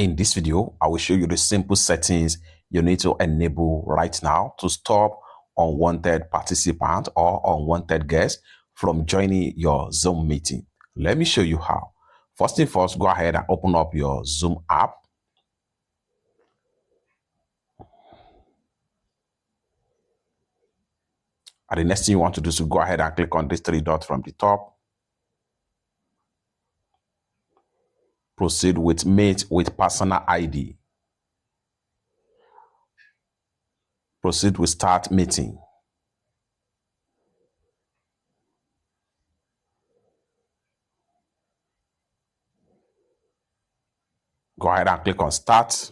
In this video, I will show you the simple settings you need to enable right now to stop unwanted participants or unwanted guests from joining your Zoom meeting. Let me show you how. First thing first, go ahead and open up your Zoom app. And the next thing you want to do is to go ahead and click on these three dots from the top. Proceed with Meet with Personal ID. Proceed with Start Meeting. Go ahead and click on Start.